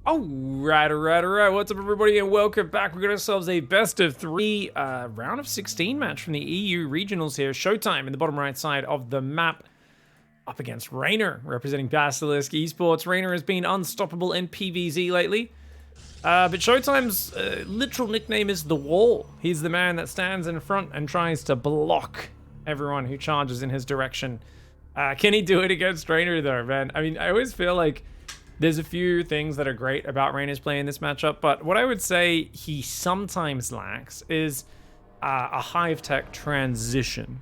Alright. What's up, everybody, and welcome back. We've got ourselves a best of 3 round of 16 match from the EU regionals here. Showtime in the bottom right side of the map. Up against REYNOR, representing Basilisk Esports. REYNOR has been unstoppable in PvZ lately. But Showtime's literal nickname is The Wall. He's the man that stands in front and tries to block everyone who charges in his direction. Can he do it against REYNOR, though, man? I mean, I always feel like there's a few things that are great about REYNOR's play in this matchup, but what I would say he sometimes lacks is a hive tech transition.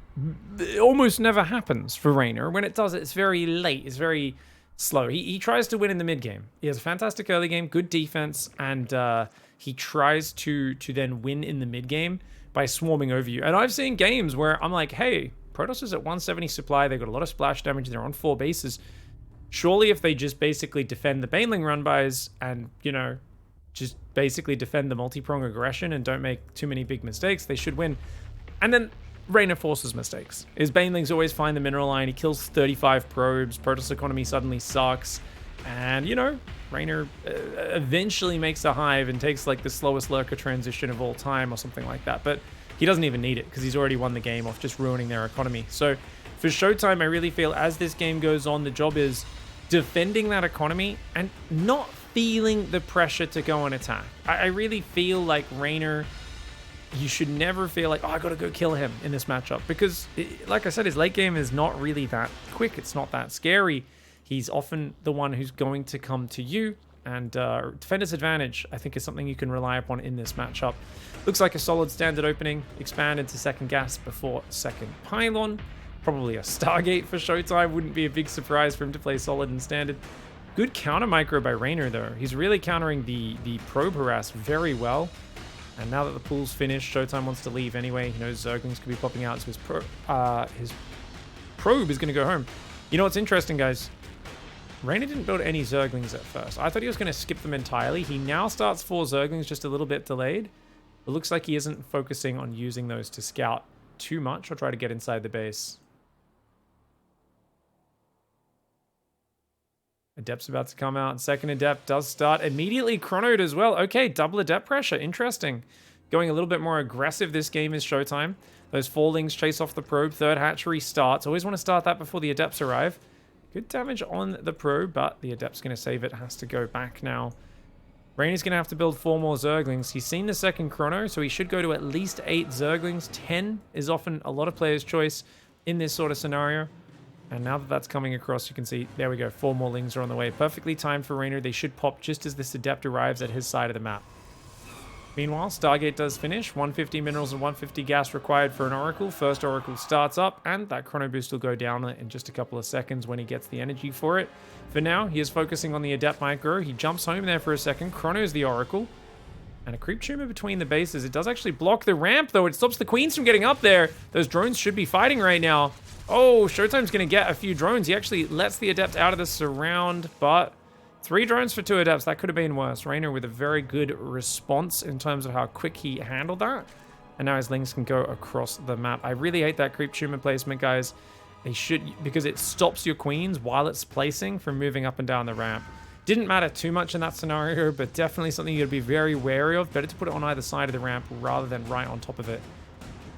It almost never happens for REYNOR. When it does, it's very late. It's very slow. He tries to win in the mid game. He has a fantastic early game, good defense, and he tries to then win in the mid game by swarming over you. And I've seen games where I'm like, hey, Protoss is at 170 supply. They've got a lot of splash damage. They're on 4 bases. Surely if they just basically defend the Baneling run-bys and, you know, just basically defend the multi-prong aggression and don't make too many big mistakes, they should win. And then REYNOR forces mistakes. His Banelings always find the mineral line. He kills 35 probes. Protoss economy suddenly sucks. And, you know, REYNOR eventually makes a hive and takes like the slowest lurker transition of all time or something like that. But he doesn't even need it because he's already won the game off just ruining their economy. So for Showtime, I really feel as this game goes on, the job is defending that economy and not feeling the pressure to go and attack. I really feel like REYNOR, you should never feel like, oh, I gotta go kill him in this matchup, because like I said, his late game is not really that quick. It's not that scary. He's often the one who's going to come to you, and defender's advantage, I think, is something you can rely upon in this matchup. Looks like a solid standard opening. Expand into second gas before second pylon. Probably a Stargate for Showtime. Wouldn't be a big surprise for him to play solid and standard. Good counter micro by REYNOR, though. He's really countering the probe harass very well. And now that the pool's finished, Showtime wants to leave anyway. He knows Zerglings could be popping out, so his probe is going to go home. You know what's interesting, guys? REYNOR didn't build any Zerglings at first. I thought he was going to skip them entirely. He now starts 4 Zerglings, just a little bit delayed. It looks like he isn't focusing on using those to scout too much or try to get inside the base. Adept's about to come out. Second Adept does start immediately chronoed as well. Okay, double Adept pressure. Interesting. Going a little bit more aggressive this game is Showtime. Those Fallings chase off the probe. Third hatchery starts. Always want to start that before the Adepts arrive. Good damage on the probe, but the Adept's going to save it. Has to go back now. REYNOR's going to have to build 4 more Zerglings. He's seen the second chrono, so he should go to at least 8 Zerglings. 10 is often a lot of players' choice in this sort of scenario. And now that that's coming across, you can see, there we go, 4 more Lings are on the way. Perfectly timed for REYNOR. They should pop just as this Adept arrives at his side of the map. Meanwhile, Stargate does finish. 150 minerals and 150 gas required for an Oracle. First Oracle starts up, and that Chrono Boost will go down in just a couple of seconds when he gets the energy for it. For now, he is focusing on the Adept micro. He jumps home there for a second. Chrono's the Oracle. And a creep tumor between the bases. It does actually block the ramp, though. It stops the Queens from getting up there. Those drones should be fighting right now. Oh, Showtime's going to get a few drones. He actually lets the Adept out of the surround, but 3 drones for 2 Adepts. That could have been worse. REYNOR with a very good response in terms of how quick he handled that. And now his Lings can go across the map. I really hate that creep tumor placement, guys. They should, because it stops your Queens while it's placing from moving up and down the ramp. Didn't matter too much in that scenario, but definitely something you got to be very wary of. Better to put it on either side of the ramp rather than right on top of it.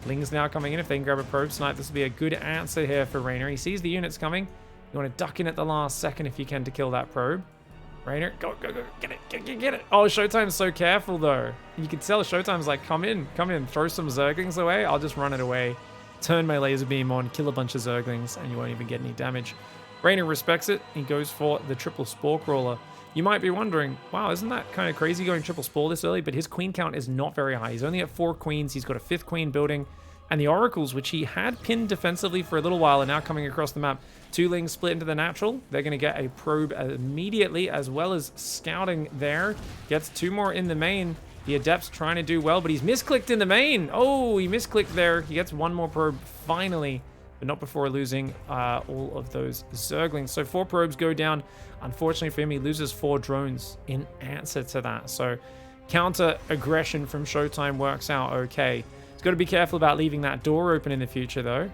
Lings now coming in. If they can grab a probe snipe, this will be a good answer here for REYNOR. He sees the units coming. You want to duck in at the last second if you can to kill that probe. REYNOR, go, get it, get it. Oh, Showtime's so careful, though. You can tell Showtime's like, come in, throw some Zerglings away. I'll just run it away, turn my laser beam on, kill a bunch of Zerglings, and you won't even get any damage. REYNOR respects it. He goes for the triple Spore Crawler. You might be wondering, wow, isn't that kind of crazy going triple Spore this early? But his queen count is not very high. He's only at 4 queens. He's got a 5th queen building. And the Oracles, which he had pinned defensively for a little while, are now coming across the map. 2 Lings split into the natural. They're going to get a probe immediately, as well as scouting there. Gets 2 more in the main. The Adept's trying to do well, but he's misclicked in the main. Oh, he misclicked there. He gets 1 more probe finally, but not before losing all of those Zerglings. So 4 probes go down. Unfortunately for him, he loses 4 drones in answer to that. So counter aggression from Showtime works out okay. He's got to be careful about leaving that door open in the future, though.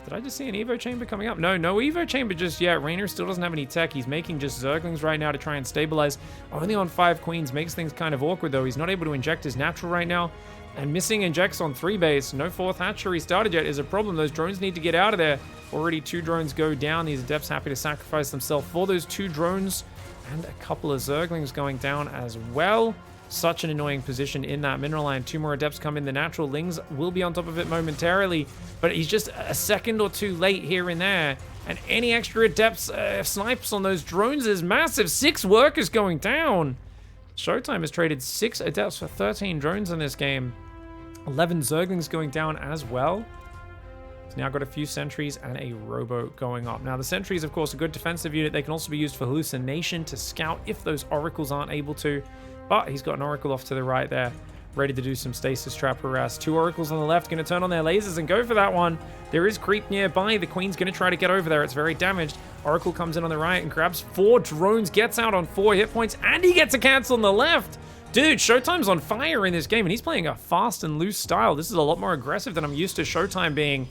Did I just see an Evo Chamber coming up? No Evo Chamber just yet. REYNOR still doesn't have any tech. He's making just Zerglings right now to try and stabilize. Only on 5 Queens makes things kind of awkward, though. He's not able to inject his natural right now. And missing injects on 3 base. No 4th hatchery started yet is a problem. Those drones need to get out of there. Already 2 drones go down. These Adepts happy to sacrifice themselves for those 2 drones. And a couple of Zerglings going down as well. Such an annoying position in that mineral line. 2 more Adepts come in. The natural Lings will be on top of it momentarily. But he's just a second or 2 late here and there. And any extra Adepts snipes on those drones is massive. 6 workers going down. Showtime has traded 6 Adepts for 13 drones in this game. 11 Zerglings going down as well. He's now got a few sentries and a robo going up. Now the sentries, of course, a good defensive unit. They can also be used for hallucination to scout if those oracles aren't able to. But he's got an oracle off to the right there, ready to do some stasis trap harass. 2 oracles on the left, going to turn on their lasers and go for that one. There is creep nearby. The queen's going to try to get over there. It's very damaged. Oracle comes in on the right and grabs 4 drones, gets out on 4 hit points, and he gets a cancel on the left. Dude, Showtime's on fire in this game, and he's playing a fast and loose style. This is a lot more aggressive than I'm used to Showtime being.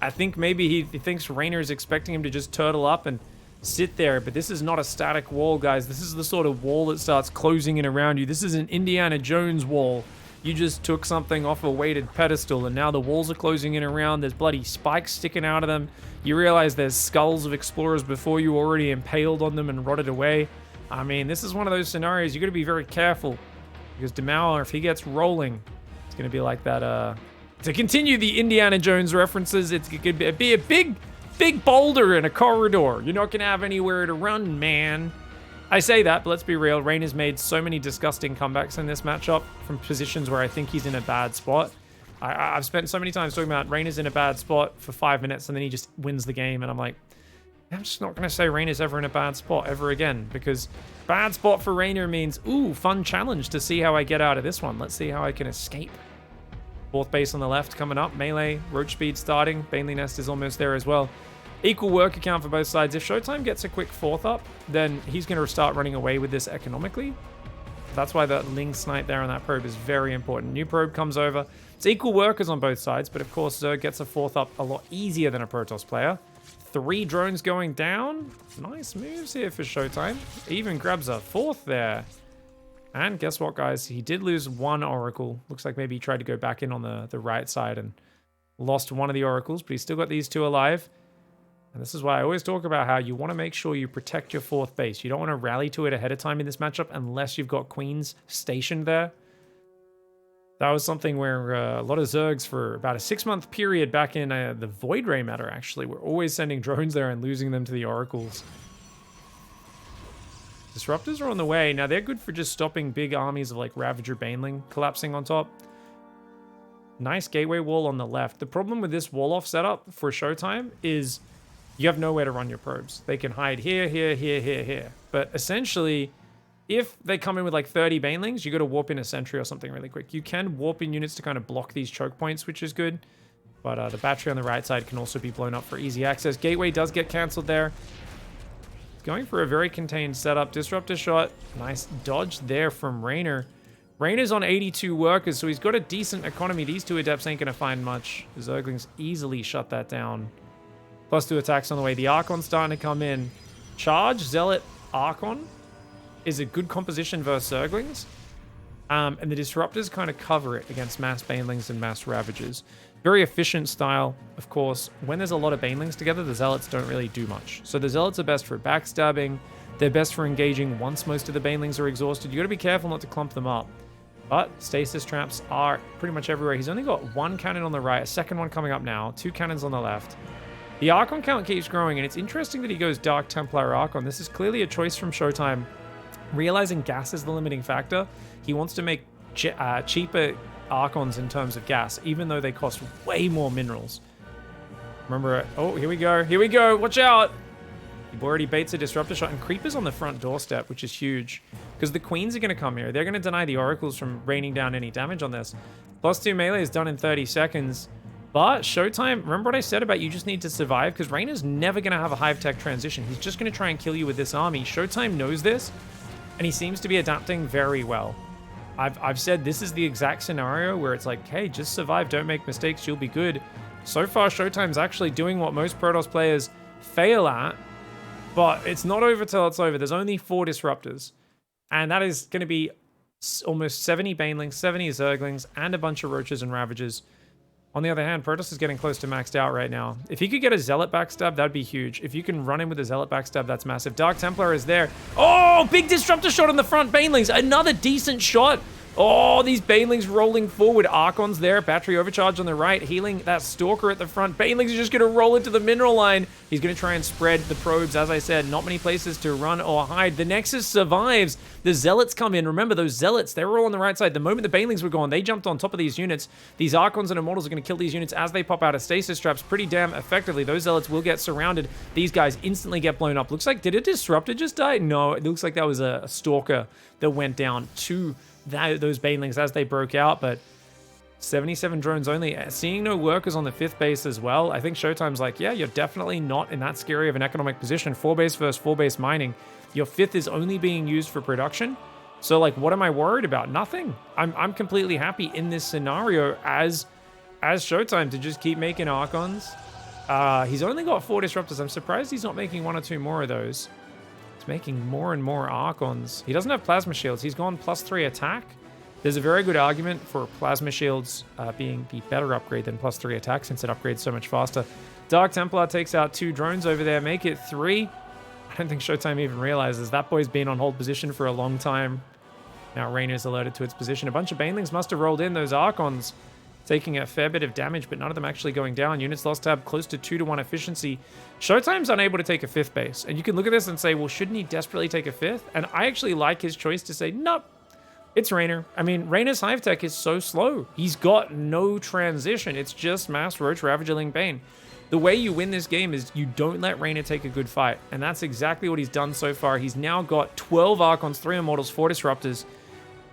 I think maybe he thinks REYNOR is expecting him to just turtle up and sit there, but this is not a static wall, guys. This is the sort of wall that starts closing in around you. This is an Indiana Jones wall. You just took something off a weighted pedestal, and now the walls are closing in around. There's bloody spikes sticking out of them. You realize there's skulls of explorers before you already impaled on them and rotted away. I mean, this is one of those scenarios you got to be very careful, because Demauer, if he gets rolling, it's going to be like that. To continue the Indiana Jones references, it could be a big boulder in a corridor. You're not going to have anywhere to run, man. I say that, but let's be real. REYNOR's made so many disgusting comebacks in this matchup from positions where I think he's in a bad spot. I've spent so many times talking about REYNOR's in a bad spot for 5 minutes, and then he just wins the game, and I'm like, I'm just not going to say REYNOR's ever in a bad spot ever again, because bad spot for REYNOR means, ooh, fun challenge to see how I get out of this one. Let's see how I can escape. 4th base on the left coming up. Melee, roach speed starting. Bailey Nest is almost there as well. Equal work account for both sides. If Showtime gets a quick 4th up, then he's going to start running away with this economically. That's why that Ling snipe there on that probe is very important. New probe comes over. It's equal workers on both sides, but of course Zerg gets a 4th up a lot easier than a Protoss player. 3 drones going down. Nice moves here for Showtime. Even grabs a 4th there. And guess what, guys? He did lose 1 Oracle. Looks like maybe he tried to go back in on the right side and lost 1 of the Oracles, but he's still got these 2 alive. And this is why I always talk about how you want to make sure you protect your 4th base. You don't want to rally to it ahead of time in this matchup unless you've got queens stationed there. That was something where a lot of Zergs for about a 6-month period back in the Void Ray matter, actually, were always sending drones there and losing them to the Oracles. Disruptors are on the way. Now, they're good for just stopping big armies of, like, Ravager Baneling collapsing on top. Nice gateway wall on the left. The problem with this wall-off setup for Showtime is you have nowhere to run your probes. They can hide here, here, here, here, here. But essentially, if they come in with, like, 30 Banelings, you got to warp in a sentry or something really quick. You can warp in units to kind of block these choke points, which is good. But the battery on the right side can also be blown up for easy access. Gateway does get cancelled there. Going for a very contained setup. Disruptor shot. Nice dodge there from REYNOR. REYNOR's on 82 workers, so he's got a decent economy. These 2 Adepts ain't going to find much. The Zerglings easily shut that down. Plus 2 attacks on the way. The Archon's starting to come in. Charge, Zealot, Archon is a good composition versus Zerglings. And the Disruptors kind of cover it against mass Banelings and mass Ravagers. Very efficient style, of course. When there's a lot of Banelings together, the Zealots don't really do much. So the Zealots are best for backstabbing. They're best for engaging once most of the Banelings are exhausted. You got to be careful not to clump them up. But stasis traps are pretty much everywhere. He's only got 1 cannon on the right, a second one coming up now, 2 cannons on the left. The Archon count keeps growing, and it's interesting that he goes Dark Templar Archon. This is clearly a choice from Showtime. Realizing gas is the limiting factor, he wants to make cheaper Archons in terms of gas, even though they cost way more minerals. Remember, oh, here we go, watch out! He already baits a Disruptor shot, and Creeper's on the front doorstep, which is huge, because the Queens are going to come here. They're going to deny the Oracles from raining down any damage on this. Plus 2 melee is done in 30 seconds. But Showtime, remember what I said about you just need to survive? Because REYNOR's never going to have a Hive Tech transition. He's just going to try and kill you with this army. Showtime knows this, and he seems to be adapting very well. I've said this is the exact scenario where it's like, hey, just survive, don't make mistakes, you'll be good. So far, Showtime's actually doing what most Protoss players fail at, but it's not over till it's over. There's only 4 Disruptors, and that is going to be almost 70 Banelings, 70 Zerglings, and a bunch of Roaches and Ravagers. On the other hand, Protoss is getting close to maxed out right now. If he could get a Zealot backstab, that'd be huge. If you can run in with a Zealot backstab, that's massive. Dark Templar is there. Oh, big Disruptor shot in the front. Banelings, another decent shot. Oh, these Banelings rolling forward. Archon's there. Battery overcharge on the right. Healing that Stalker at the front. Banelings are just going to roll into the mineral line. He's going to try and spread the probes. As I said, not many places to run or hide. The Nexus survives. The Zealots come in. Remember, those Zealots, they were all on the right side. The moment the Banelings were gone, they jumped on top of these units. These Archons and Immortals are going to kill these units as they pop out of stasis traps pretty damn effectively. Those Zealots will get surrounded. These guys instantly get blown up. Looks like, did a Disruptor just die? No, it looks like that was a Stalker that went down to those Banelings as they broke out, but 77 drones only. Seeing no workers on the 5th base as well, I think Showtime's like, yeah, you're definitely not in that scary of an economic position. 4 base versus 4 base mining. Your 5th is only being used for production. So, like, what am I worried about? Nothing. I'm completely happy in this scenario as Showtime to just keep making Archons. He's only got 4 Disruptors. I'm surprised he's not making 1 or 2 more of those. Making more and more Archons. He doesn't have Plasma Shields. He's gone +3 attack. There's a very good argument for Plasma Shields being the better upgrade than +3 attack since it upgrades so much faster. Dark Templar takes out 2 drones over there, make it 3. I don't think Showtime even realizes that boy's been on hold position for a long time. Now REYNOR's alerted to its position. A bunch of Banelings must have rolled in. Those Archons taking a fair bit of damage, but none of them actually going down. Units lost tab close to 2-to-1 efficiency. Showtime's unable to take a 5th base. And you can look at this and say, well, shouldn't he desperately take a 5th? And I actually like his choice to say, nope, it's REYNOR. I mean, REYNOR's Hive Tech is so slow. He's got no transition. It's just Mass Roach, Ravager, Bane. The way you win this game is you don't let REYNOR take a good fight. And that's exactly what he's done so far. He's now got 12 Archons, 3 Immortals, 4 Disruptors.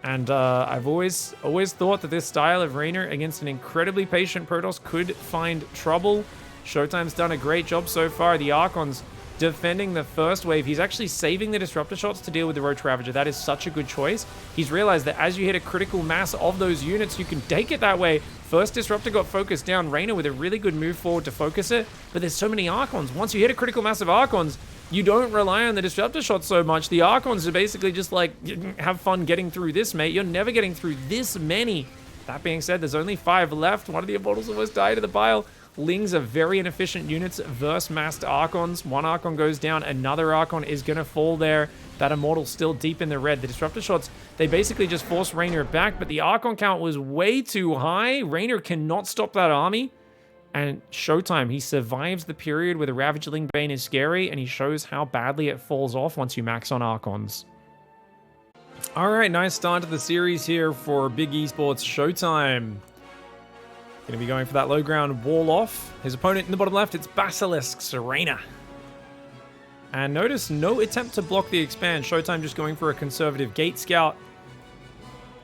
And I've always thought that this style of REYNOR against an incredibly patient Protoss could find trouble. Showtime's done a great job so far. The Archons defending the first wave. He's actually saving the Disruptor shots to deal with the Roach Ravager. That is such a good choice. He's realized that as you hit a critical mass of those units, you can take it that way. First Disruptor got focused down. REYNOR with a really good move forward to focus it. But there's so many Archons. Once you hit a critical mass of Archons, you don't rely on the Disruptor shot so much. The Archons are basically just like, have fun getting through this, mate. You're never getting through this many. That being said, there's only 5 left. One of the Immortals almost died to the bile. Lings are very inefficient units versus massed Archons. 1 Archon goes down. Another Archon is going to fall there. That Immortal's still deep in the red. The Disruptor shots, they basically just force REYNOR back, but the Archon count was way too high. REYNOR cannot stop that army. And Showtime, he survives the period where the Ravager Bane is scary, and he shows how badly it falls off once you max on Archons. Alright, nice start to the series here for Big Esports Showtime. Going to be going for that low ground wall off. His opponent in the bottom left, it's Basilisk's REYNOR. And notice no attempt to block the expand. Showtime just going for a conservative gate scout.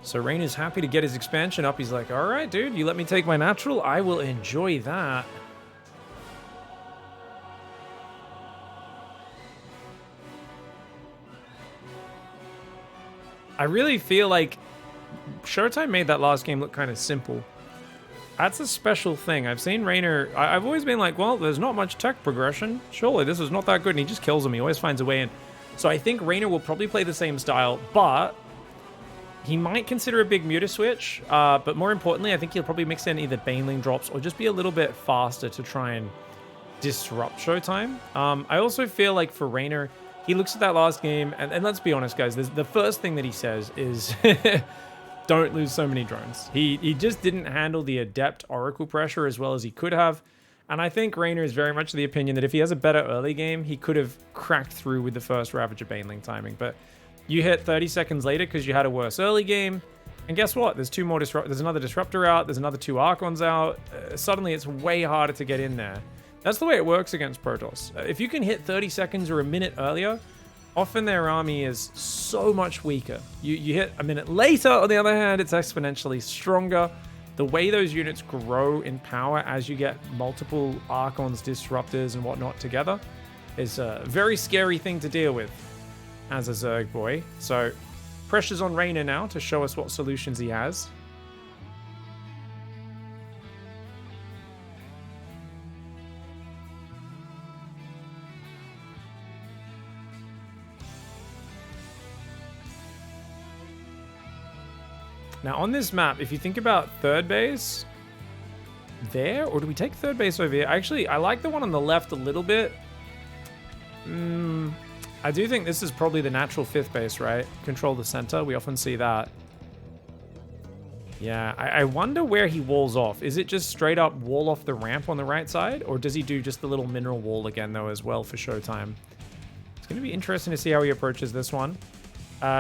So REYNOR's happy to get his expansion up. He's like, all right, dude, you let me take my natural. I will enjoy that. I really feel like Showtime made that last game look kind of simple. That's a special thing. I've seen REYNOR... I've always been like, well, there's not much tech progression. Surely this is not that good. And he just kills him. He always finds a way in. So I think REYNOR will probably play the same style, but he might consider a big muta switch, but more importantly, I think he'll probably mix in either Baneling drops or just be a little bit faster to try and disrupt Showtime. I also feel like for REYNOR, he looks at that last game, and let's be honest, guys, the first thing that he says is, don't lose so many drones. He just didn't handle the Adept Oracle pressure as well as he could have, and I think REYNOR is very much of the opinion that if he has a better early game, he could have cracked through with the first Ravager Baneling timing, but you hit 30 seconds later because you had a worse early game, and guess what? There's there's another Disruptor out, there's another 2 Archons out. Suddenly it's way harder to get in there. That's the way it works against Protoss. If you can hit 30 seconds or a minute earlier, often their army is so much weaker. You hit a minute later, on the other hand, it's exponentially stronger. The way those units grow in power as you get multiple Archons, Disruptors, and whatnot together is a very scary thing to deal with as a Zerg boy. So pressure's on REYNOR now to show us what solutions he has. Now on this map, if you think about third base there, or do we take third base over here? Actually, I like the one on the left a little bit. I do think this is probably the natural fifth base, right? Control the center. We often see that. Yeah, I wonder where he walls off. Is it just straight up wall off the ramp on the right side? Or does he do just the little mineral wall again, though, as well for Showtime? It's going to be interesting to see how he approaches this one.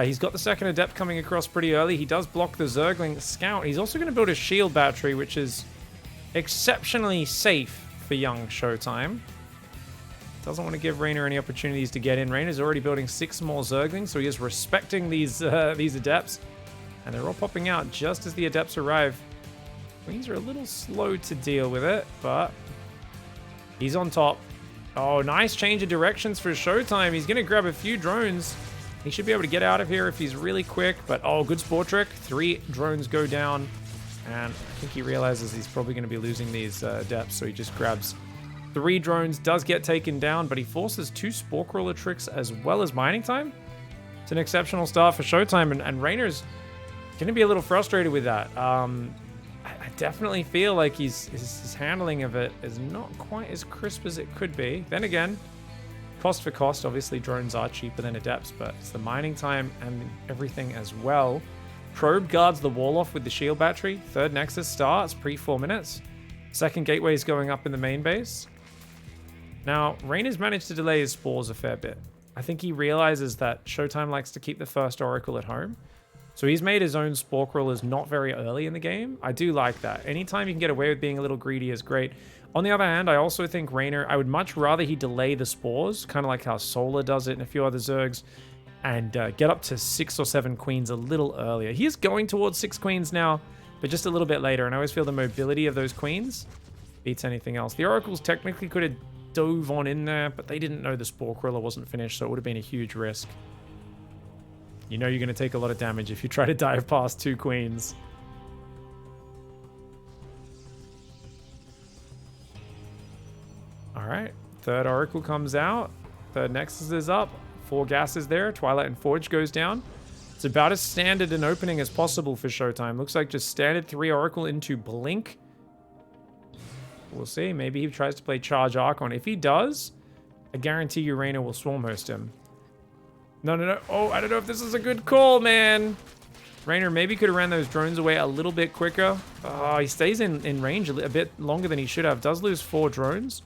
He's got the second Adept coming across pretty early. He does block the Zergling Scout. He's also going to build a shield battery, which is exceptionally safe for young Showtime. Doesn't want to give REYNOR any opportunities to get in. REYNOR's already building 6 more Zerglings, so he is respecting these Adepts. And they're all popping out just as the Adepts arrive. Queens are a little slow to deal with it, but he's on top. Oh, nice change of directions for Showtime. He's going to grab a few drones. He should be able to get out of here if he's really quick, but oh, good sport trick. 3 drones go down, and I think he realizes he's probably going to be losing these Adepts, so he just grabs 3 drones, does get taken down, but he forces 2 Spore Crawler tricks as well as mining time. It's an exceptional start for Showtime, and REYNOR's going to be a little frustrated with that. I definitely feel like his handling of it is not quite as crisp as it could be. Then again, cost for cost, obviously drones are cheaper than Adepts, but it's the mining time and everything as well. Probe guards the wall off with the shield battery. Third Nexus starts pre 4 minutes. Second gateway is going up in the main base. Now, REYNOR's managed to delay his spores a fair bit. I think he realizes that Showtime likes to keep the first Oracle at home. So he's made his own Spore Crawlers not very early in the game. I do like that. Anytime you can get away with being a little greedy is great. On the other hand, I also think REYNOR, I would much rather he delay the spores, kind of like how Solar does it and a few other Zergs, and get up to 6 or 7 queens a little earlier. He is going towards 6 queens now, but just a little bit later, and I always feel the mobility of those queens beats anything else. The Oracles technically could have dove on in there, but they didn't know the Spore Crawler wasn't finished, so it would have been a huge risk. You know you're going to take a lot of damage if you try to dive past 2 queens. Alright, third Oracle comes out. Third Nexus is up. 4 gases there. Twilight and Forge goes down. It's about as standard an opening as possible for Showtime. Looks like just standard 3 Oracle into Blink. We'll see. Maybe he tries to play Charge Archon. If he does, I guarantee you REYNOR will Swarm Host him. No. Oh, I don't know if this is a good call, man. REYNOR maybe could have ran those drones away a little bit quicker. Oh, he stays in range a bit longer than he should have. Does lose 4 drones.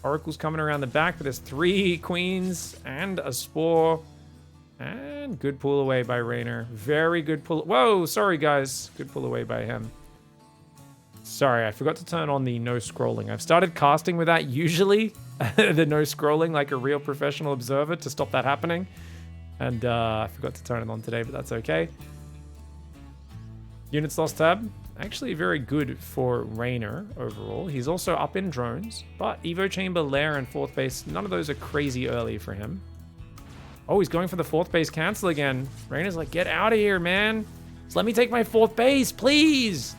Oracle's coming around the back, but there's 3 queens and a spore. And good pull away by REYNOR. Very good pull. Whoa, sorry, guys. Good pull away by him. Sorry, I forgot to turn on the no scrolling. I've started casting with that usually. The no scrolling like a real professional observer to stop that happening. And I forgot to turn it on today, but that's okay. Units lost tab. Actually very good for REYNOR overall. He's also up in drones, but Evo Chamber, Lair, and 4th base, none of those are crazy early for him. Oh, he's going for the 4th base cancel again. REYNOR's like, get out of here, man. Just let me take my 4th base, please.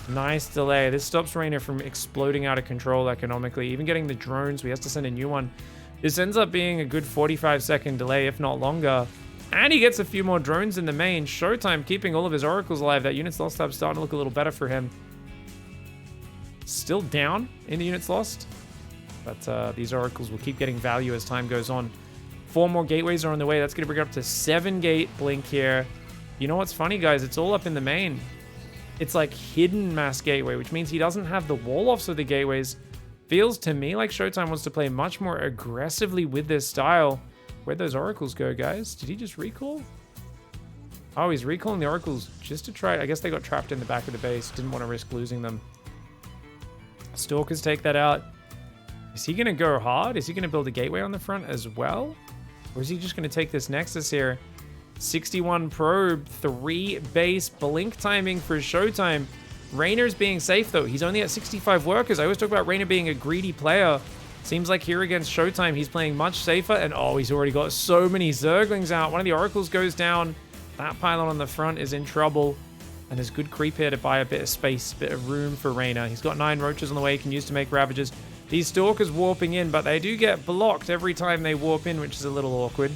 Nice delay. This stops REYNOR from exploding out of control economically. Even getting the drones, we have to send a new one. This ends up being a good 45-second delay, if not longer. And he gets a few more drones in the main. Showtime keeping all of his Oracles alive. That units lost tab starting to look a little better for him. Still down in the units lost. But these Oracles will keep getting value as time goes on. 4 more gateways are on the way. That's going to bring it up to 7 gate blink here. You know what's funny, guys? It's all up in the main. It's like hidden mass gateway, which means he doesn't have the wall-offs of the gateways. Feels to me like Showtime wants to play much more aggressively with this style. Where'd those Oracles go, guys? Did he just recall? Oh, he's recalling the Oracles just to try. I guess they got trapped in the back of the base. Didn't want to risk losing them. Stalkers take that out. Is he going to go hard? Is he going to build a gateway on the front as well? Or is he just going to take this Nexus here? 61 probe, 3 base, blink timing for Showtime. REYNOR's being safe though. He's only at 65 workers. I always talk about REYNOR being a greedy player. Seems like here against Showtime, he's playing much safer. And oh, he's already got so many Zerglings out. One of the Oracles goes down. That pylon on the front is in trouble. And there's good creep here to buy a bit of space, a bit of room for REYNOR. He's got 9 roaches on the way he can use to make Ravages. These Stalkers warping in, but they do get blocked every time they warp in, which is a little awkward.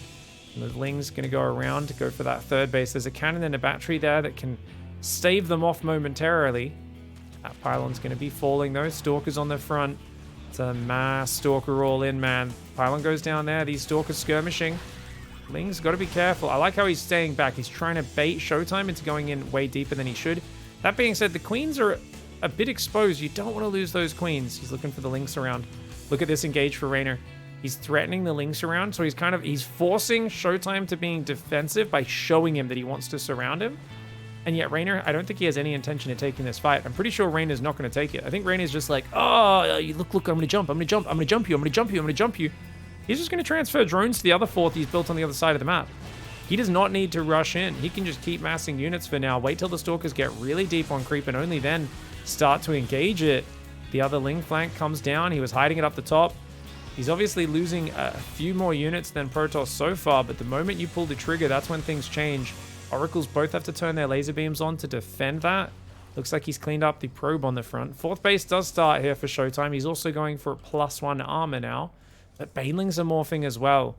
And the Ling's going to go around to go for that 3rd base. There's a cannon and a battery there that can stave them off momentarily. That pylon's going to be falling though. Stalkers on the front. It's a mass Stalker all in, man. Pylon goes down there. These Stalkers skirmishing. Ling's got to be careful. I like how he's staying back. He's trying to bait Showtime into going in way deeper than he should. That being said, the queens are a bit exposed. You don't want to lose those queens. He's looking for the links around. Look at this engage for REYNOR. He's threatening the links around, so he's forcing Showtime to being defensive by showing him that he wants to surround him. And yet REYNOR, I don't think he has any intention of taking this fight. I'm pretty sure REYNOR's not going to take it. I think REYNOR's just like, oh, look, I'm going to jump. I'm going to jump. I'm going to jump you. I'm going to jump you. I'm going to jump you. He's just going to transfer drones to the other fort he's built on the other side of the map. He does not need to rush in. He can just keep massing units for now. Wait till the Stalkers get really deep on creep and only then start to engage it. The other Ling flank comes down. He was hiding it up the top. He's obviously losing a few more units than Protoss so far, but the moment you pull the trigger, that's when things change. Oracles both have to turn their laser beams on to defend that. Looks like he's cleaned up the probe on the front. Fourth base does start here for Showtime. He's also going for +1 armor now. But Banelings are morphing as well.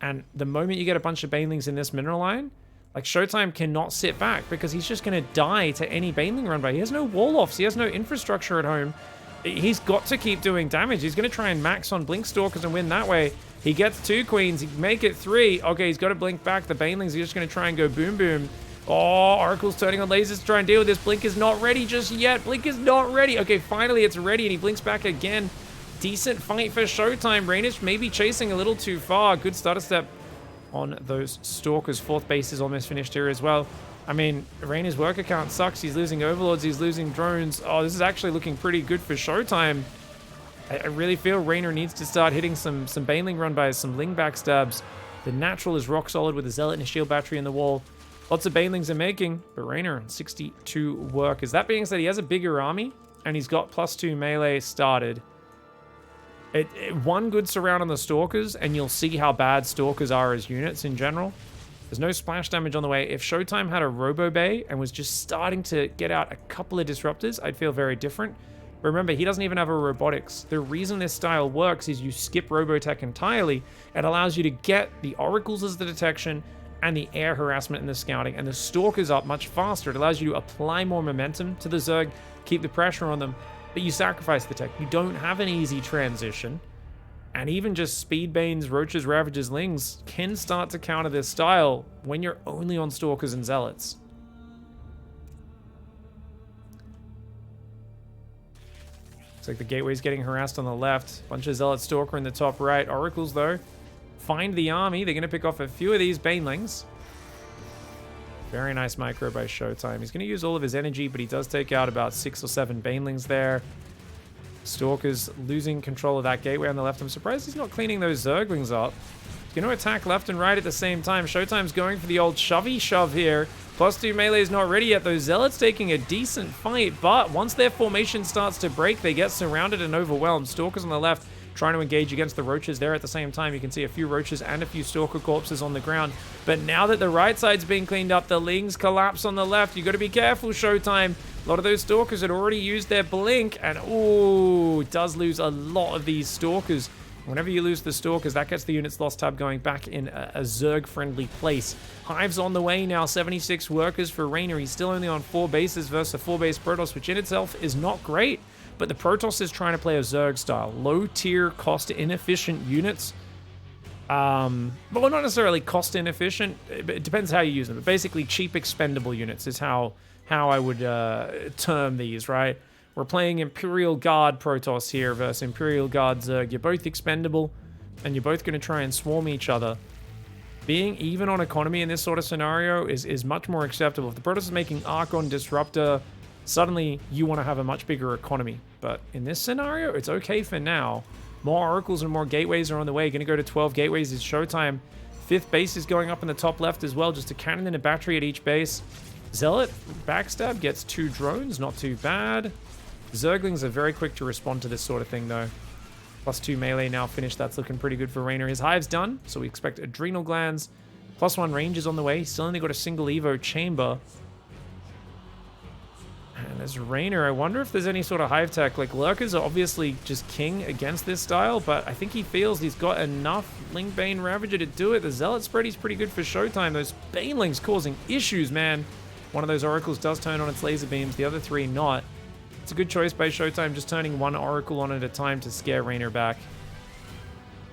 And the moment you get a bunch of Banelings in this mineral line, like Showtime cannot sit back because he's just going to die to any Baneling run by. He has no wall-offs. He has no infrastructure at home. He's got to keep doing damage. He's going to try and max on Blink Stalkers and win that way. He gets 2 queens. He can make it 3. Okay, he's got to blink back. The Banelings are just going to try and go boom boom. Oh, Oracle's turning on lasers to try and deal with this. Blink is not ready just yet. Blink is not ready. Okay, finally it's ready and he blinks back again. Decent fight for Showtime. REYNOR maybe chasing a little too far. Good starter step on those Stalkers. Fourth base is almost finished here as well. I mean, REYNOR's worker count sucks. He's losing overlords. He's losing drones. Oh, this is actually looking pretty good for Showtime. I really feel REYNOR needs to start hitting some Baneling run-bys, some Ling backstabs. The natural is rock solid with a Zealot and a shield battery in the wall. Lots of Banelings are making, but REYNOR 62 workers. That being said, he has a bigger army, and he's got +2 melee started. One good surround on the Stalkers, and you'll see how bad Stalkers are as units in general. There's no splash damage on the way. If Showtime had a Robo Bay and was just starting to get out a couple of disruptors, I'd feel very different. But remember, he doesn't even have a robotics. The reason this style works is you skip Robotech entirely. It allows you to get the Oracles as the detection and the air harassment and the scouting, and the Stalkers up much faster. It allows you to apply more momentum to the Zerg, keep the pressure on them, but you sacrifice the tech. You don't have an easy transition. And even just Speedbanes, Roaches, Ravages, Lings can start to counter this style when you're only on Stalkers and Zealots. Looks like the Gateway's getting harassed on the left. Bunch of Zealot Stalker in the top right. Oracles, though, find the army. They're going to pick off a few of these Banelings. Very nice micro by Showtime. He's going to use all of his energy, but he does take out about 6 or 7 Banelings there. Stalker's losing control of that gateway on the left. I'm surprised he's not cleaning those Zerglings up. He's going to attack left and right at the same time. Showtime's going for the old shovey shove here. +2 melee is not ready yet. Those Zealots taking a decent fight, but once their formation starts to break, they get surrounded and overwhelmed. Stalkers on the left trying to engage against the Roaches there at the same time. You can see a few Roaches and a few Stalker corpses on the ground. But now that the right side's being cleaned up, the Lings collapse on the left. You got to be careful, Showtime. A lot of those Stalkers had already used their blink, and ooh, does lose a lot of these Stalkers. Whenever you lose the Stalkers, that gets the units lost tab going back in a Zerg-friendly place. Hive's on the way now, 76 workers for REYNOR. He's still only on 4 bases versus a 4-base Protoss, which in itself is not great. But the Protoss is trying to play a Zerg style. Low-tier, cost-inefficient units. Well, not necessarily cost-inefficient. It depends how you use them. But basically, cheap, expendable units is how I would term these, right? We're playing Imperial Guard Protoss here versus Imperial Guard Zerg. You're both expendable, and you're both going to try and swarm each other. Being even on economy in this sort of scenario is much more acceptable. If the Protoss is making Archon Disruptor, suddenly you want to have a much bigger economy. But in this scenario, it's okay for now. More Oracles and more Gateways are on the way. Going to go to 12 Gateways is Showtime. 5th base is going up in the top left as well. Just a cannon and a battery at each base. Zealot backstab gets 2 drones. Not too bad. Zerglings are very quick to respond to this sort of thing, though. +2 melee now finished. That's looking pretty good for REYNOR. His Hive's done, so we expect Adrenal Glands. +1 range is on the way. He's still only got a single Evo chamber. And as REYNOR, I wonder if there's any sort of Hive tech. Like, Lurkers are obviously just king against this style, but I think he feels he's got enough Lingbane Ravager to do it. The Zealot spread is pretty good for Showtime. Those Banelings causing issues, man. One of those oracles does turn on its laser beams, the other 3 not. It's a good choice by Showtime, just turning 1 oracle on at a time to scare REYNOR back.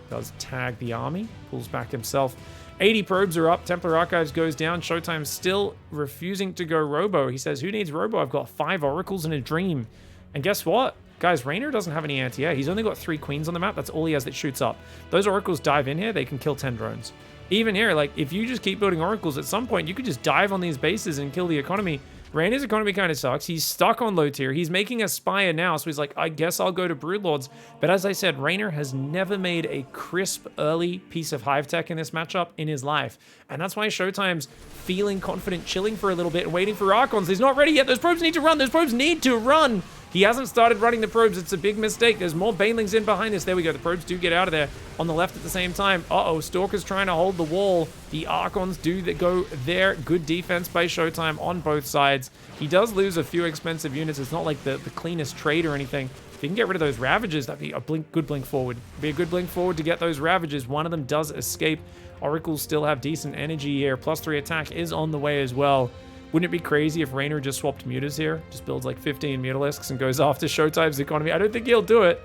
Does tag the army, pulls back himself. 80 probes are up, Templar Archives goes down. Showtime still refusing to go Robo. He says, who needs Robo? I've got 5 oracles and a dream. And guess what? Guys, REYNOR doesn't have any anti-air. He's only got 3 queens on the map. That's all he has that shoots up. Those oracles dive in here, they can kill 10 drones. Even here, like, if you just keep building oracles, at some point, you could just dive on these bases and kill the economy. REYNOR's economy kind of sucks. He's stuck on low tier. He's making a Spire now, so he's like, I guess I'll go to Broodlords. But as I said, REYNOR has never made a crisp early piece of hive tech in this matchup in his life. And that's why Showtime's feeling confident, chilling for a little bit and waiting for Archons. He's not ready yet. Those probes need to run. Those probes need to run. He hasn't started running the probes. It's a big mistake. There's more banelings in behind this. There we go. The probes do get out of there on the left at the same time. Uh-oh, Stalker's trying to hold the wall. The Archons do go there. Good defense by Showtime on both sides. He does lose a few expensive units. It's not like the cleanest trade or anything. If he can get rid of those Ravagers, that'd be a good blink forward. Be a good blink forward to get those Ravagers. One of them does escape. Oracles still have decent energy here. +3 attack is on the way as well. Wouldn't it be crazy if REYNOR just swapped mutas here? Just builds like 15 Mutalisks and goes after Showtime's economy. I don't think he'll do it.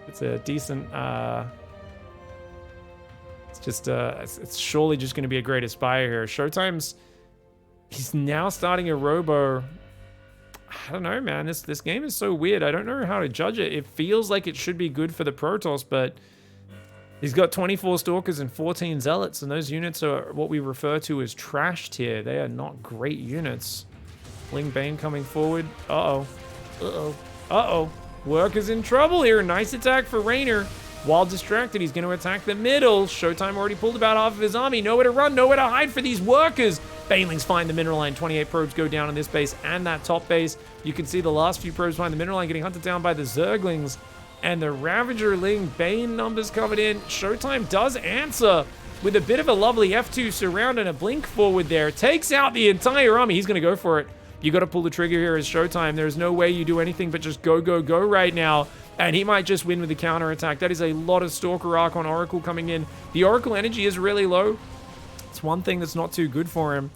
It's a decent... it's surely just going to be a great Aspire here. Showtime's... He's now starting a Robo. I don't know, man. This game is so weird. I don't know how to judge it. It feels like it should be good for the Protoss, but... He's got 24 Stalkers and 14 Zealots, and those units are what we refer to as trash tier. They are not great units. Ling Bane coming forward. Uh-oh. Uh-oh. Uh-oh. Worker's in trouble here. Nice attack for REYNOR. While distracted, he's going to attack the middle. Showtime already pulled about half of his army. Nowhere to run, nowhere to hide for these workers. Banelings find the mineral line. 28 probes go down on this base and that top base. You can see the last few probes find the mineral line getting hunted down by the Zerglings. And the Ravager Ling Bane numbers coming in. Showtime does answer with a bit of a lovely F2 surround and a blink forward there. Takes out the entire army. He's going to go for it. You got to pull the trigger here as Showtime. There's no way you do anything but just go, go, go right now. And he might just win with the counter attack. That is a lot of Stalker Archon Oracle coming in. The Oracle energy is really low. It's one thing that's not too good for him.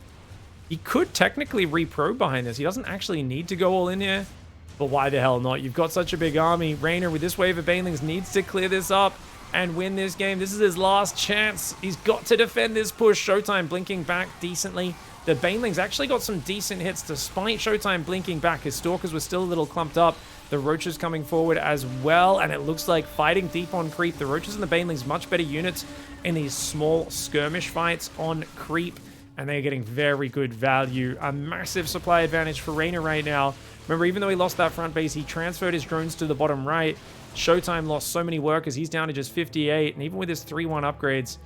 He could technically reprobe behind this. He doesn't actually need to go all in here. But why the hell not? You've got such a big army. REYNOR, with this wave of Banelings, needs to clear this up and win this game. This is his last chance. He's got to defend this push. Showtime blinking back decently. The Banelings actually got some decent hits despite Showtime blinking back. His Stalkers were still a little clumped up. The Roaches coming forward as well. And it looks like fighting deep on creep. The Roaches and the Banelings, much better units in these small skirmish fights on creep. And they're getting very good value. A massive supply advantage for REYNOR right now. Remember, even though he lost that front base, he transferred his drones to the bottom right. Showtime lost so many workers. He's down to just 58. And even with his 3-1 upgrades,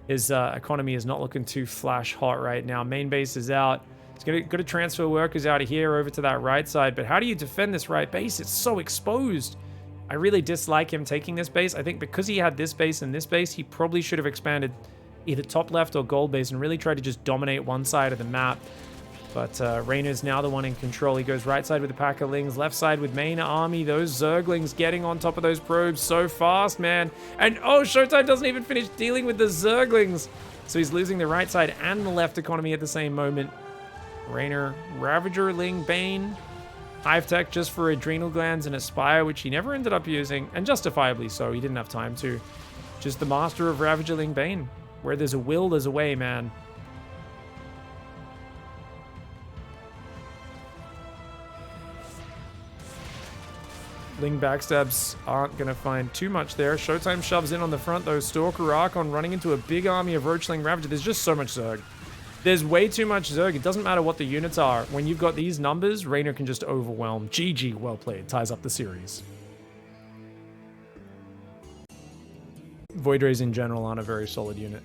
his economy is not looking too flash hot right now. Main base is out. He's got to transfer workers out of here over to that right side. But how do you defend this right base? It's so exposed. I really dislike him taking this base. I think because he had this base and this base, he probably should have expanded either top left or gold base and really tried to just dominate one side of the map. But REYNOR's now the one in control. He goes right side with the pack of Lings, left side with main army. Those Zerglings getting on top of those probes so fast, man. And oh, Showtime doesn't even finish dealing with the Zerglings. So he's losing the right side and the left economy at the same moment. REYNOR, Ravager, Ling, Bane. Hive Tech just for Adrenal Glands and Aspire, which he never ended up using. And justifiably so. He didn't have time to. Just the master of Ravager, Ling, Bane. Where there's a will, there's a way, man. Ling backstabs aren't going to find too much there. Showtime shoves in on the front, though. Stalker Archon running into a big army of Roachling Ravager. There's just so much Zerg. There's way too much Zerg. It doesn't matter what the units are. When you've got these numbers, REYNOR can just overwhelm. GG, well played. Ties up the series. Void Rays in general aren't a very solid unit.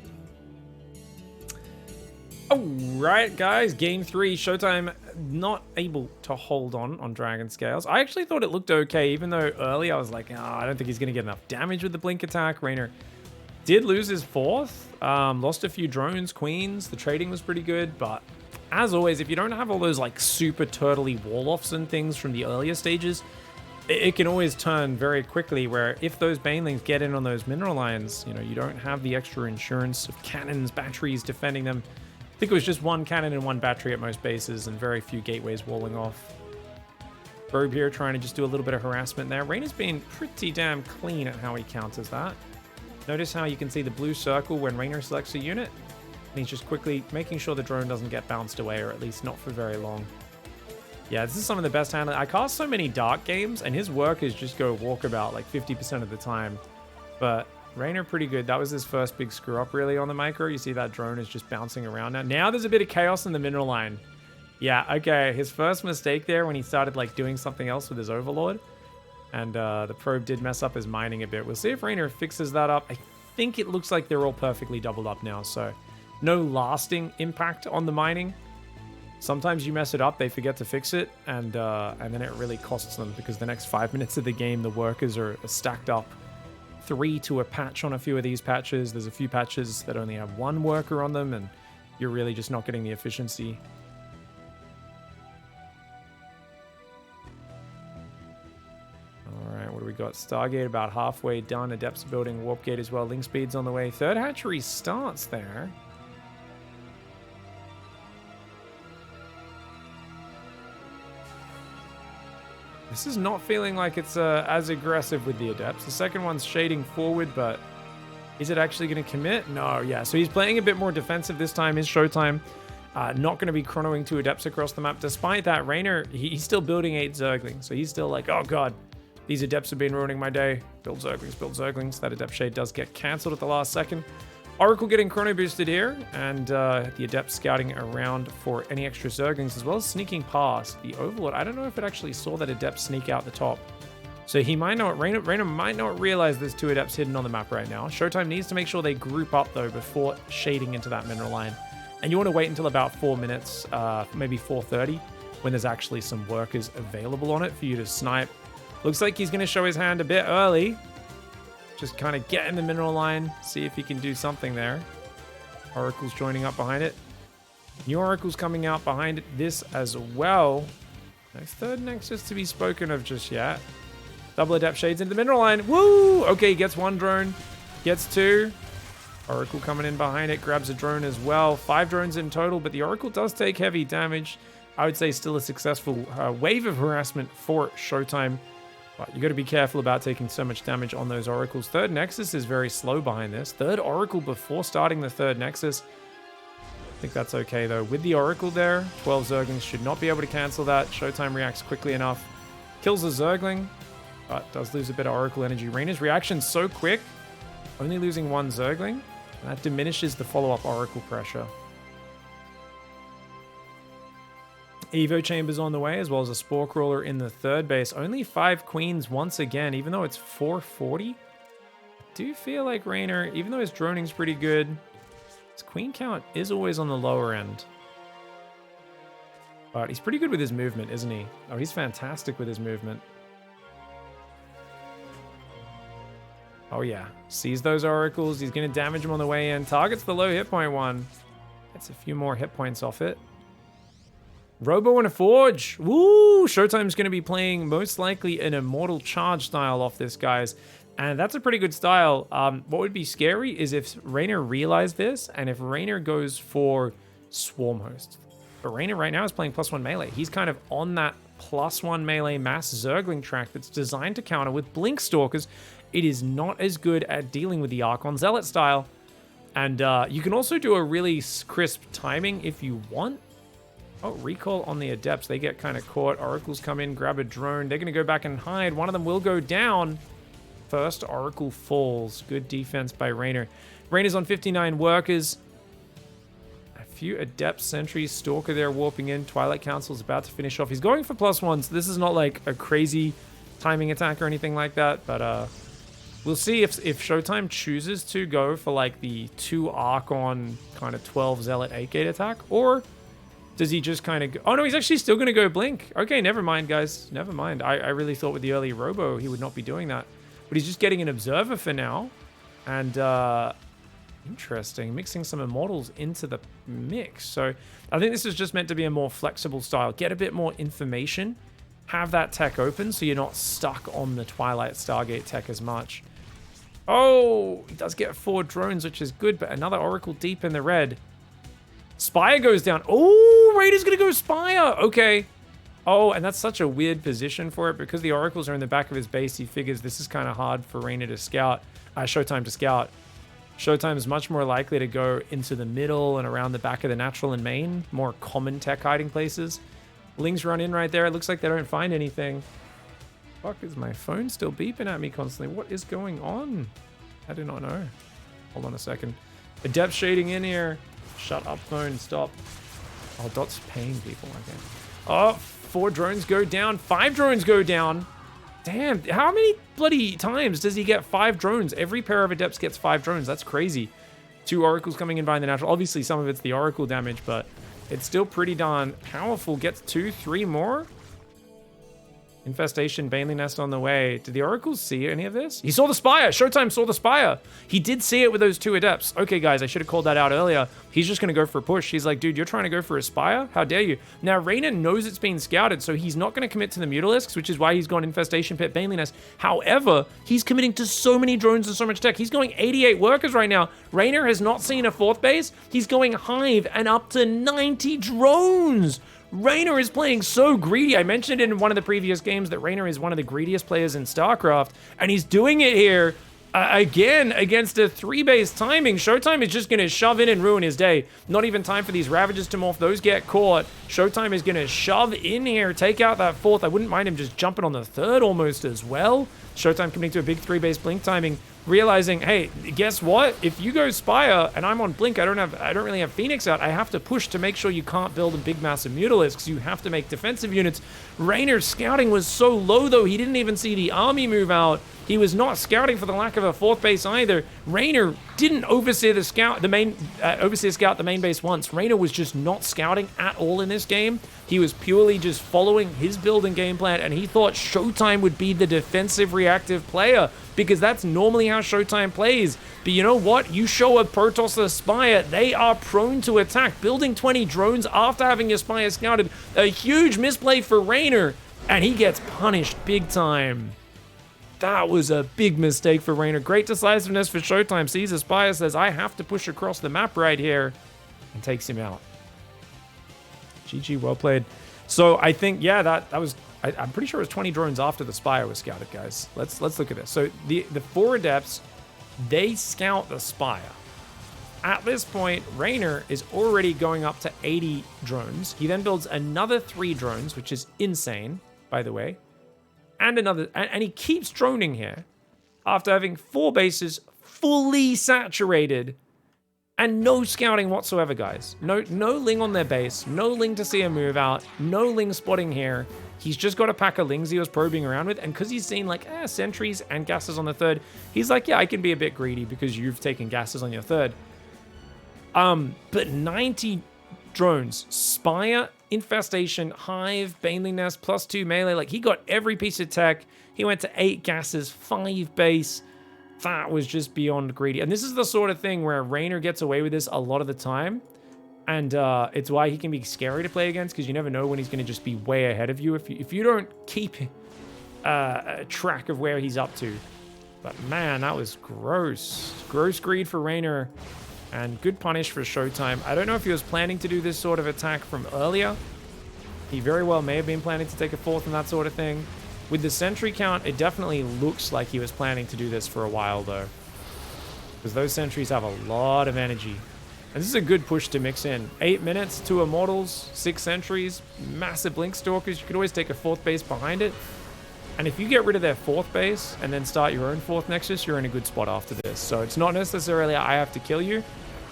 Alright, guys. Game 3. Showtime not able to hold on Dragon Scales. I actually thought it looked okay, even though early I was like, oh, I don't think he's going to get enough damage with the blink attack. REYNOR did lose his 4th. Lost a few drones, queens. The trading was pretty good, but as always, if you don't have all those like super turtley wall-offs and things from the earlier stages, it can always turn very quickly, where if those Banelings get in on those mineral lines, you know, you don't have the extra insurance of cannons, batteries defending them. think it was just one cannon and one battery at most bases and very few gateways walling off. Probe here trying to just do a little bit of harassment there. Reynor's been pretty damn clean at how he counters that. Notice how you can see the blue circle when Reynor selects a unit. And he's just quickly making sure the drone doesn't get bounced away, or at least not for very long. Yeah, this is some of the best handling. I cast so many dark games, and his workers just go walkabout like 50% of the time. But Reynor pretty good. That was his first big screw up really on the micro. You see that drone is just bouncing around now. Now there's a bit of chaos in the mineral line. Yeah, okay. His first mistake there when he started like doing something else with his overlord. And the probe did mess up his mining a bit. We'll see if Reynor fixes that up. I think it looks like they're all perfectly doubled up now, so no lasting impact on the mining. Sometimes you mess it up, they forget to fix it, and then it really costs them because the next 5 minutes of the game, the workers are stacked up 3 to a patch on a few of these patches. There's a few patches that only have 1 worker on them, and you're really just not getting the efficiency. Alright, what do we got? Stargate about halfway done. Adepts building Warp Gate as well. Link speed's on the way. Third hatchery starts there. This is not feeling like it's as aggressive with the Adepts. The second one's shading forward, but is it actually going to commit? No, yeah. So he's playing a bit more defensive this time. Is Showtime. Not going to be chronoing 2 Adepts across the map. Despite that, Reynor, he's still building 8 Zerglings. So he's still like, oh god, these Adepts have been ruining my day. Build Zerglings, build Zerglings. That Adept shade does get cancelled at the last second. Oracle getting chrono boosted here, and the Adept scouting around for any extra Zerglings, as well as sneaking past the Overlord. I don't know if it actually saw that Adept sneak out the top. So he might not, Reynor might not realize there's 2 Adepts hidden on the map right now. Showtime needs to make sure they group up though before shading into that mineral line. And you want to wait until about 4 minutes, maybe 4:30, when there's actually some workers available on it for you to snipe. Looks like he's going to show his hand a bit early. Just kind of get in the mineral line, see if he can do something there. Oracle's joining up behind it. New Oracle's coming out behind this as well. No third Nexus to be spoken of just yet. Double Adept shades into the mineral line. Woo! Okay, gets 1 drone. Gets 2. Oracle coming in behind it. Grabs a drone as well. 5 drones in total, but the Oracle does take heavy damage. I would say still a successful wave of harassment for Showtime. But you got to be careful about taking so much damage on those Oracles. Third Nexus is very slow behind this. Third Oracle before starting the third Nexus. I think that's okay though. With the Oracle there, 12 Zerglings should not be able to cancel that. Showtime reacts quickly enough. Kills a Zergling, but does lose a bit of Oracle energy. Reynor's reaction so quick, only losing 1 Zergling. That diminishes the follow-up Oracle pressure. Evo Chambers on the way, as well as a Spore Crawler in the third base. Only 5 Queens once again, even though it's 440. I do feel like Reynor, even though his droning's pretty good, his Queen count is always on the lower end. But he's pretty good with his movement, isn't he? Oh, he's fantastic with his movement. Oh yeah, sees those Oracles. He's going to damage them on the way in. Targets the low hit point one. Gets a few more hit points off it. Robo and a Forge. Woo! Showtime's going to be playing most likely an Immortal Charge style off this, guys. And that's a pretty good style. What would be scary is if Reynor realized this, and if Reynor goes for Swarm Host. But Reynor right now is playing +1 melee. He's kind of on that +1 melee mass Zergling track that's designed to counter with Blink Stalkers. It is not as good at dealing with the Archon Zealot style. And you can also do a really crisp timing if you want. Oh, recall on the Adepts. They get kind of caught. Oracles come in, grab a drone. They're going to go back and hide. One of them will go down. First Oracle falls. Good defense by Reynor. Reynor's on 59 workers. A few Adept sentries. Stalker there warping in. Twilight Council's about to finish off. He's going for +1, so this is not like a crazy timing attack or anything like that. But we'll see if Showtime chooses to go for like the 2 Archon kind of 12 Zealot 8-gate attack. Or does he just kind of go... Oh, no, he's actually still going to go Blink. Okay, never mind, guys. Never mind. I really thought with the early Robo he would not be doing that. But he's just getting an Observer for now. And, interesting. Mixing some Immortals into the mix. So, I think this is just meant to be a more flexible style. Get a bit more information. Have that tech open so you're not stuck on the Twilight Stargate tech as much. Oh, he does get 4 drones, which is good. But another Oracle deep in the red. Spire goes down. Oh, Raider's gonna go Spire. Okay. Oh, and that's such a weird position for it because the oracles are in the back of his base. He figures this is kind of hard for Reynor to scout, Showtime to scout. Showtime is much more likely to go into the middle and around the back of the natural and main, more common tech hiding places. Lings run in right there. It looks like they don't find anything. Fuck, is my phone still beeping at me constantly? What is going on? I do not know. Hold on a second. The depth shading in here. Shut up, phone. Stop. Oh, Dot's paying people, I think. Oh, 4 drones go down. 5 drones go down. Damn, how many bloody times does he get 5 drones? Every pair of adepts gets 5 drones. That's crazy. 2 oracles coming in behind the natural. Obviously, some of it's the oracle damage, but it's still pretty darn powerful. Gets 2, 3 more. Infestation, Baneley Nest on the way. Did the oracles see any of this? He saw the Spire. Showtime saw the Spire. He did see it with those 2 adepts. Okay, guys, I should have called that out earlier. He's just going to go for a push. He's like, dude, you're trying to go for a Spire? How dare you? Now, Reynor knows it's been scouted, so he's not going to commit to the Mutalisks, which is why he's gone Infestation Pit, Baneley Nest. However, he's committing to so many drones and so much tech. He's going 88 workers right now. Reynor has not seen a 4th base. He's going Hive and up to 90 drones. Reynor is playing so greedy. I mentioned in one of the previous games that Reynor is one of the greediest players in StarCraft, and he's doing it here again against a 3-base timing. Showtime is just going to shove in and ruin his day. Not even time for these Ravagers to morph. Those get caught. Showtime is going to shove in here, take out that 4th. I wouldn't mind him just jumping on the 3rd almost as well. Showtime committing to a big 3-base blink timing, realizing, hey, guess what? If you go Spire and I'm on blink, I don't really have Phoenix out. I have to push to make sure you can't build a big massive Mutalisks. You have to make defensive units. Reynor's scouting was so low though, he didn't even see the army move out. He was not scouting for the lack of a 4th base either. Reynor didn't overseer the scout, overseer scout the main base once. Reynor was just not scouting at all in this game. He was purely just following his build and game plan, and he thought Showtime would be the defensive reactive player because that's normally how Showtime plays. But you know what? You show a Protoss a Spire, they are prone to attack. Building 20 drones after having your Spire scouted, a huge misplay for Reynor, and he gets punished big time. That was a big mistake for Reynor. Great decisiveness for Showtime. Sees a Spire, says, I have to push across the map right here, and takes him out. GG, well played. So I think, yeah, that was, I'm pretty sure it was 20 drones after the Spire was scouted, guys. Let's look at this. So the 4 adepts, they scout the Spire. At this point, Reynor is already going up to 80 drones. He then builds another 3 drones, which is insane, by the way. And he keeps droning here after having 4 bases fully saturated and no scouting whatsoever, guys. No Ling on their base, no Ling to see a move out, no Ling spotting here. He's just got a pack of Lings he was probing around with, and because he's seen like sentries and gases on the 3rd, he's like, yeah, I can be a bit greedy because you've taken gases on your 3rd. But 90 drones, Spire, Infestation, Hive, Baneley Nest, +2 melee. Like, he got every piece of tech. He went to 8 gases, 5 base. That was just beyond greedy. And this is the sort of thing where Reynor gets away with this a lot of the time. And it's why he can be scary to play against, because you never know when he's going to just be way ahead of you if you don't keep track of where he's up to. But man, that was gross. Gross greed for Reynor. And good punish for Showtime. I don't know if he was planning to do this sort of attack from earlier. He very well may have been planning to take a 4th and that sort of thing. With the sentry count, it definitely looks like he was planning to do this for a while, though. Because those sentries have a lot of energy. And this is a good push to mix in. 8 minutes, 2 Immortals, 6 sentries, massive Blink Stalkers. You could always take a 4th base behind it. And if you get rid of their 4th base and then start your own 4th Nexus, you're in a good spot after this. So it's not necessarily I have to kill you,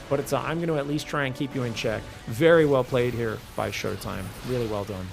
but it's I'm going to at least try and keep you in check. Very well played here by Showtime. Really well done.